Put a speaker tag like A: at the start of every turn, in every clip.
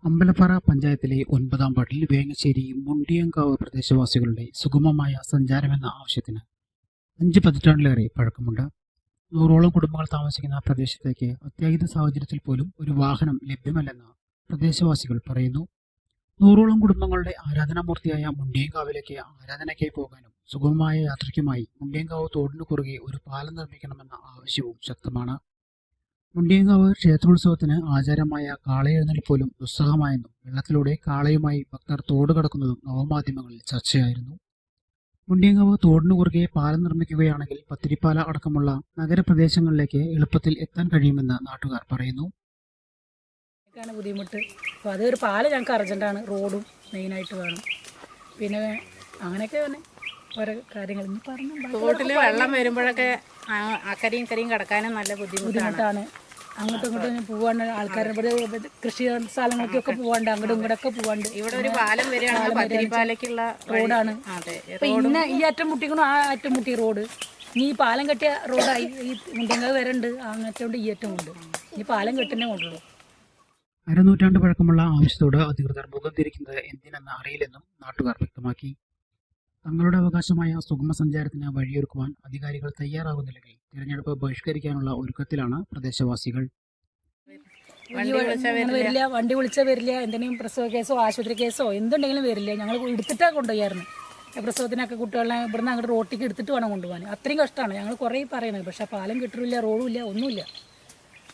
A: അമ്പലപ്പാറ പഞ്ചായത്തിലെ 9-ാം വാർഡിൽ വേങ്ങശ്ശേരി മുണ്ടിയങ്കാവ് പ്രദേശവാസികളുടെ സുഗമമായ സഞ്ചാരമെന്ന ആവശ്യത്തിന് 5 പതിറ്റാണ്ടിലേറെ പഴക്കമുണ്ട്. 100ഓളം കുടുംബങ്ങൾ താമസിക്കുന്ന പ്രദേശത്തേക്ക് അത്യാഹിത സാഹചര്യത്തിൽ പോലും ഒരു വാഹനം ലഭ്യമല്ലെന്ന് പ്രദേശവാസികൾ പറയുന്നു. 100ഓളം കുടുംബങ്ങളുടെ ആരാധനാമൂർത്തിയായ മുണ്ടിയങ്കാവിലേക്ക് ആരാധനയ്ക്കായി പോകാനും സുഗമമായ യാത്രയ്ക്കുമായി മുണ്ടിയങ്കാവ് തോടിനു കുറുകെ ഒരു പാലം നിർമ്മിക്കണമെന്ന ആവശ്യവും ശക്തമാണ്. മുണ്ടിയങ്കാവ് ക്ഷേത്രോത്സവത്തിന് ആചാരമായ കാളയെഴുന്നള്ളി പോലും ദുസ്സഹമായെന്നും വെള്ളത്തിലൂടെ കാളയുമായി ഭക്തർ തോട് കടക്കുന്നതും നവമാധ്യമങ്ങളിൽ ചർച്ചയായിരുന്നു. മുണ്ടിയങ്കാവ് തോടിനു കുറുകെ പാലം നിർമ്മിക്കുകയാണെങ്കിൽ പത്തിരിപ്പാല അടക്കമുള്ള നഗരപ്രദേശങ്ങളിലേക്ക് എളുപ്പത്തിൽ എത്താൻ കഴിയുമെന്ന് നാട്ടുകാർ പറയുന്നു.
B: ബുദ്ധിമുട്ട് അപ്പോൾ അതൊരു പാലം ഞങ്ങൾക്ക് അർജൻറ്റാണ്. റോഡും മെയിനായിട്ട് വേണം. പിന്നെ അങ്ങനെയൊക്കെ തന്നെ ഓരോ കാര്യങ്ങൾ
C: തോട്ടിൽ വെള്ളം വരുമ്പോഴൊക്കെ അക്കരയും ഇക്കരയും കിടക്കാനും നല്ല ബുദ്ധിമുട്ടാണ്.
B: അങ്ങോട്ടും ഇങ്ങോട്ടും പോവാണ്ട് ആൾക്കാരുടെ കൃഷി സ്ഥലങ്ങൾക്കൊക്കെ പോവാണ്ട് അങ്ങോട്ടും ഇങ്ങോട്ടൊക്കെ പോവാണ്ട്.
C: ഇവിടെ ഒരു പാലം വരികയാണെങ്കിൽ പത്തിരിപ്പാലയ്ക്കുള്ള
B: റോഡാണ്. അപ്പൊ ഇന്ന ഈ അറ്റം മുട്ടിക്കണോ ആ അറ്റം മുട്ടി റോഡ്. ഇനി ഈ പാലം കെട്ടിയ റോഡായി ഈ മുണ്ടിയങ്കാവ് വരണ്ട് അങ്ങനത്തോണ്ട് ഈ അറ്റം ഉണ്ട്. ഈ പാലം കെട്ടുന്നേ കൊണ്ടുള്ളൂ.
A: അരനൂറ്റാണ്ട് പഴക്കമുള്ള ആവശ്യത്തോട് അധികൃതർ മുഖം തിരിക്കുന്നത് എന്തിനെന്ന് അറിയില്ലെന്നും നാട്ടുകാർ വ്യക്തമാക്കി. തങ്ങളുടെ അവകാശമായ സുഗമ സഞ്ചാരത്തിന് വഴിയൊരുക്കുവാൻ അധികാരികൾ തയ്യാറാകുന്നില്ലെങ്കിൽ തിരഞ്ഞെടുപ്പ് ബഹിഷ്കരിക്കാനുള്ള ഒരുക്കത്തിലാണ് പ്രദേശവാസികൾ.
B: വരില്ല, വണ്ടി വിളിച്ചാൽ വരില്ല. എന്തെങ്കിലും പ്രസവ കേസോ ആശുപത്രി കേസോ എന്തുണ്ടെങ്കിലും വരില്ല. ഞങ്ങൾ എടുത്തിട്ടാണ് കൊണ്ടുപോയായിരുന്നു. പ്രസവത്തിനൊക്കെ കുട്ടികളെ ഇവിടുന്ന് അങ്ങോട്ട് റോട്ടിലേക്ക് എടുത്തിട്ട് വേണം കൊണ്ടുപോകാൻ. അത്രയും കഷ്ടമാണ്. ഞങ്ങൾ കുറേ പറയുന്നത്. പക്ഷേ പാലം കിട്ടില്ല, റോഡും ഇല്ല, ഒന്നുമില്ല.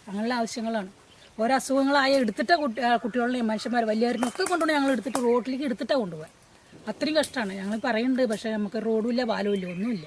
B: അങ്ങനെയുള്ള ആവശ്യങ്ങളാണ്. ഓരോ അസുഖങ്ങളായ എടുത്തിട്ട് കുട്ടികളെയും മനുഷ്യന്മാർ വലിയവരിനൊക്കെ കൊണ്ടുപോയി ഞങ്ങൾ എടുത്തിട്ട് റോഡിലേക്ക് എടുത്തിട്ടാണ് കൊണ്ടുപോകാൻ. അത്രയും കഷ്ടമാണ്. ഞങ്ങൾ പറയുന്നുണ്ട്. പക്ഷേ നമുക്ക് റോഡും ഇല്ല, പാലവും ഇല്ല, ഒന്നുമില്ല.